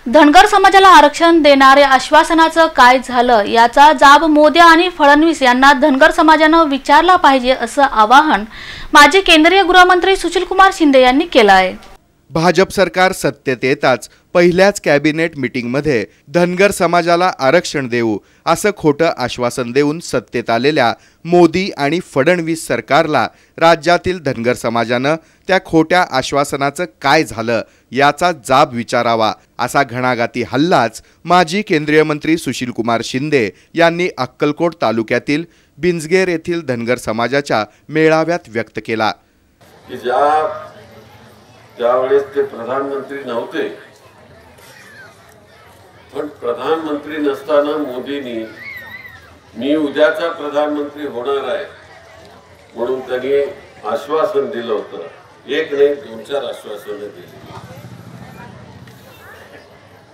धनगर समाजाला आरक्षण देणाऱ्या आश्वासनाचं काय झालं याचा जाब मोदी आणि फडणवीस यांना धनगर समाजानं विचारला पाहिजे असं आवाहन माजी केंद्रीय गृहमंत्री सुशीलकुमार शिंदे यांनी केलं आहे। भाजप सरकार सत्तेत येताच पहिल्याच कॅबिनेट मीटिंगमध्ये धनगर समाजाला आरक्षण देऊ असं खोटं आश्वासन देऊन सत्तेत आलेल्या मोदी आणि फडणवीस सरकारला राज्यातील धनगर समाजानं त्या खोट्या आश्वासनाचं काय झालं याचा जाब विचारावा असा घणाघाती हल्लाच माजी केंद्रीय मंत्री सुशीलकुमार शिंदे यांनी अक्कलकोट तालुक्यातील बिंजगेर येथील धनगर समाजाच्या मेळाव्यात व्यक्त केला। त्यावेळेस ते प्रधानमंत्री नव्हते, पण प्रधानमंत्री नसताना मोदींनी मी उद्याचा प्रधानमंत्री होणार आहे म्हणून त्यांनी आश्वासन दिलं होतं। एक नाही 2-4 आश्वासनं दिली।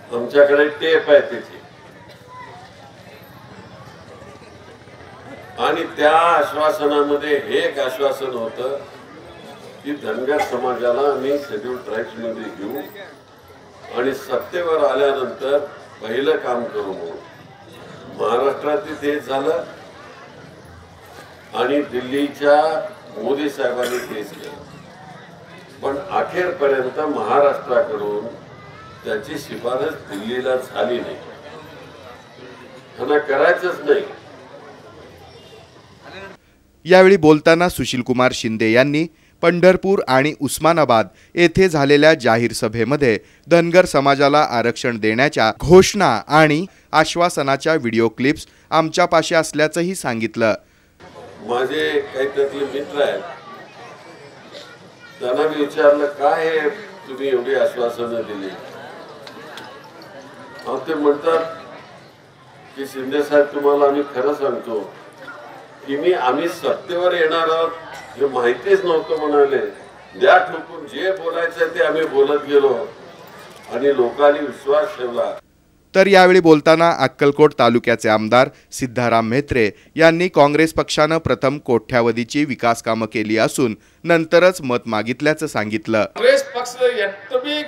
आमच्याकडे टेप आहे त्याची, आणि त्या आश्वासनामध्ये हे एक आश्वासन होतं की धनगर समाजाला आम्ही शेड्यूल ट्राइब्स मध्ये घेऊ आणि सत्तेवर आल्यानंतर पहिलं काम करू म्हणून। महाराष्ट्रात तेच झालं आणि दिल्लीच्या मोदी साहेबांनी तेच केलं, पण अखेरपर्यंत महाराष्ट्राकडून त्याची शिफारस दिल्लीला झाली नाही। त्यांना करायचंच नाही। यावेळी बोलताना सुशीलकुमार शिंदे यांनी पंढरपूर आणि उस्मानाबाद येथे झालेल्या जाहीर सभेमध्ये धनगर समाजाला आरक्षण देण्याच्या घोषणा आणि आश्वासनाच्या व्हिडिओ क्लिप्स आमच्यापाशी असल्याचंही सांगितलं। माझे काही त्यातले मित्र आहेत, त्यांना मी विचारलं काय हे तुम्ही एवढी आश्वासनं दिली? ते म्हणतात की शिंदे साहेब तुम्हाला आम्ही खरं सांगतो की आम्ही सत्तेवर येणार आहोत हे माहितीच नव्हतं म्हणाले। द्या ठोकून जे बोलायचं ते आम्ही बोलत गेलो आणि लोकांनी विश्वास ठेवला। तर यावेळी बोलताना अक्कलकोट तालुक्याचे आमदार सिद्धाराम म्हेत्रे यांनी काँग्रेस पक्षानं प्रथम कोट्यावधीची विकास कामं केली असून नंतरच मत मागितल्याचं सांगितलं। काँग्रेस पक्ष ಎಷ್ಟಬಿ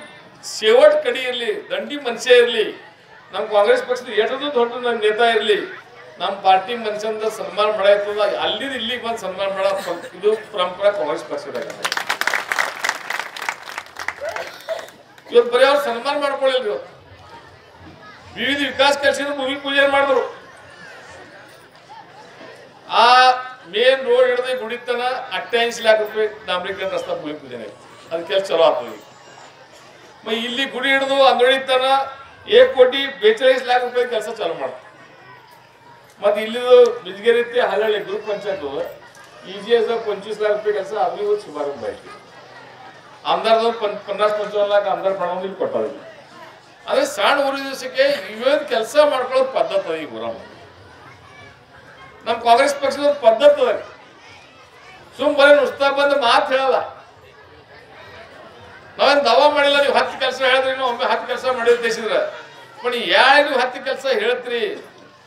शेवट कडी ಇರಲಿ ದಂಡಿ ಮನುಷ್ಯ ಇರಲಿ ನಮ್ಮ ಕಾಂಗ್ರೆಸ್ ಪಕ್ಷದ ಎಷ್ಟೊಂದು ದೊಡ್ಡ ನೇತಾ ಇರಲಿ ನಮ್ಮ ಪಾರ್ಟಿ ಮನುಷ್ಯಂದ ಸನ್ಮಾನ ಮಾಡಾಯ್ತದ ಅಲ್ಲಿ ಇಲ್ಲಿ ಬಂದು ಸನ್ಮಾನ ಮಾಡ ಇದು ಪರಂಪರೆ ಕಾಂಗ್ರೆಸ್ ಪಕ್ಷದಾಗ ಇವತ್ತು ಬರೀ ಅವ್ರು ಸನ್ಮಾನ ಮಾಡ್ಕೊಳ್ಳಿಲ್ರಿ। ವಿವಿಧ ವಿಕಾಸ ಕೆಲಸದ ಭೂಮಿ ಪೂಜೆ ಮಾಡಿದ್ರು। ಆ ಮೇನ್ ರೋಡ್ ಹಿಡಿದು ಗುಡಿತನ 88 लाख ರೂಪಾಯಿ डांबरीकरण रस्ता भूमि पूजन आहे। ಅದು ಕೆಲಸ ಚಲೋ ಆಗ್ತದೆ। ಇಲ್ಲಿ ಗುಡಿ ಹಿಡಿದು ಅಂದೊಳಿತನ 1,42 लाख ರೂಪಾಯಿ ಕೆಲಸ ಚಾಲೂ ಮಾಡ್ತಾರೆ। ಮತ್ತೆ ಇಲ್ಲಿದು ಬಿಜ್ಗೇರಿ ಹಲಳ್ಳಿ ಗ್ರೂಪ್ ಪಂಚಾಯತ್ EGS 25 लाख ರೂಪಾಯಿ ಕೆಲಸ ಅಲ್ಲಿವೂ ಶುಭಾರಂಭ ಆಯ್ತು। ಆಮದಾರದವ್ರು 50-55 लाख ಆಮದಾರ ಫಂಡ್ ಕೊಟ್ಟಾರೆ। ಅದೇ ಸಣ್ಣ ಊರು ದಿವಸಕ್ಕೆ ಇವೇನ್ ಕೆಲಸ ಮಾಡ್ಕೊಳ್ಳೋ ಪದ್ಧತಿ ಅದ। ಈಗ ಊರಾಗ ನಮ್ಮ ಕಾಂಗ್ರೆಸ್ ಪಕ್ಷದ ಪದ್ಧತಿ ಅದ, ಸುಮ್ ಬರೀ ನುಸ್ತಾ ಬಂದು ಮಾತು ಹೇಳಲ್ಲ। ನಾವೇನು ದವಾ ಮಾಡಿಲ್ಲ, ನೀವು 10 ಕೆಲಸ ಹೇಳಿದ್ರಿ, ಒಮ್ಮೆ 10 ಕೆಲಸ ಮಾಡಿದ ದೇಶದ್ರ पण ಯಾರು 10 ಕೆಲಸ ಹೇಳ್ತೀರಿ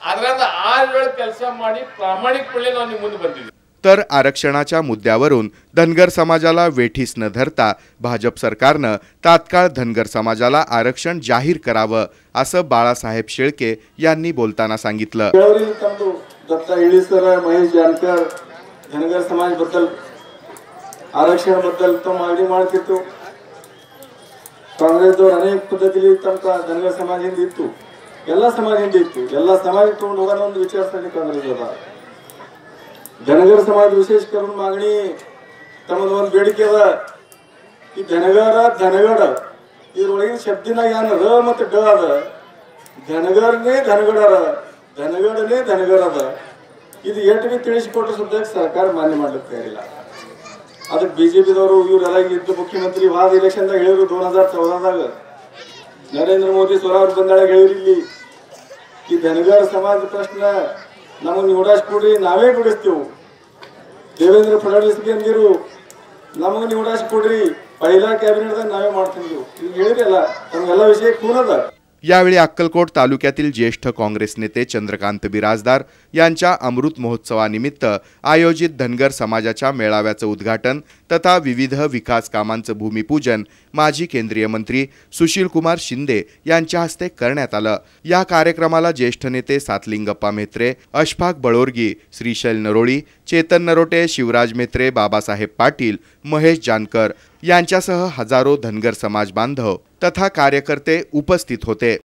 ಅದರಿಂದ 6 ಕೆಲಸ ಮಾಡಿ ಪ್ರಾಮಾಣಿಕपणे ನಾವು ನಿಮ್ಮ ಮುಂದೆ ಬಂದಿದ್ದೀವಿ। तर आरक्षणाच्या मुद्द्यावरून धनगर समाजाला वेठीस न धरता भाजप सरकारनं तात्काळ धनगर समाजाला आरक्षण जाहीर करावं असं बाळासाहेब शेळके यांनी बोलताना सांगितलं। दत्ता इळीसर महेश जानकर धनगर समाज बद्दल आरक्षण बद्दल तो मागणी ಮಾಡ್ತಿತ್ತು। ಕಾಂಗ್ರೆಸ್ದವರು ಅನೇಕ ಪದ್ಧತಿಯಲ್ಲಿ ತಮ್ಮ धनगर समाज ಇತ್ತು, ಎಲ್ಲ ಸಮಾಜದಿಂದ ಇತ್ತು, ಎಲ್ಲ ಸಮಾಜ ತಗೊಂಡು ಹೋಗೋಣ ಒಂದು ವಿಚಾರದಲ್ಲಿ ಕಾಂಗ್ರೆಸ್ ಅದ। धनगर समाज विशेष करून मागणी तमद ಒಂದು ಬೇಡಿಕೆ ಅದ ಈ धनगड ಇದರೊಳಗಿನ ಶಬ್ದಿನ ಯಾನ ರ ಮತ್ತು ಡ ಅದ। धनगरನೇ धनगಡರ, धनगಡನೇ धनगರದ। ಇದು ಎಷ್ಟಕ್ಕೆ ತಿಳಿಸಿಕೊಟ್ಟ ಸುದ್ದ ಸರ್ಕಾರ ಮಾನ್ಯ ಮಾಡಲಿಕ್ಕೆ ತಯಾರಿಲ್ಲ। ಅದಕ್ಕೆ ಬಿಜೆಪಿದವರು ಇವರೆಲ್ಲ ಇದ್ದು ಮುಖ್ಯಮಂತ್ರಿ ವಾದ ಎಲೆಕ್ಷನ್ ದಾಗ ಹೇಳಿದ್ರು 2014 ದಾಗ ನರೇಂದ್ರ ಮೋದಿ ಸ್ವರಾಜ್ ಬಂದಾಳಾಗ ಹೇಳಿರ್ಲಿ ಈ धनगर समाज ಪ್ರಶ್ನೆ ನಮಗೆ ನಿವಡಾಸ್ ಕೊಡ್ರಿ ನಾವೇ ಬಿಡಿಸ್ತೀವಿ। ದೇವೇಂದ್ರ ಫಡ್ನವೀಸ್ಗೆ ಅಂದಿರು ನಮಗೆ ನಿವಡಾಸ್ ಕೊಡ್ರಿ पहिला कॅबिनेट नावे ಮಾಡ್ತೀವಿ ಈಗ ಹೇಳಿರಲ್ಲ ನಮಗೆಲ್ಲ ವಿಷಯ ಕೂನದ। यावेळी अक्कलकोट तालुक्यातील ज्येष्ठ काँग्रेस नेते चंद्रकांत बिराजदार यांच्या अमृत महोत्सवानिमित्त आयोजित धनगर समाजाच्या मेळाव्याचं उद्घाटन तथा विविध विकास कामांचं भूमिपूजन माजी केंद्रीय मंत्री सुशीलकुमार शिंदे यांच्या हस्ते करण्यात आलं। या कार्यक्रमाला ज्येष्ठ नेते सातलिंगप्पा म्हेत्रे, अशफाक बळोरगी, श्रीशैल नरोळी, चेतन नरोटे, शिवराज म्हेत्रे, बाबासाहेब पाटील, महेश जानकर यांच्यासह हजारो धनगर समाज बांधव तथा कार्यकर्ते उपस्थित होते।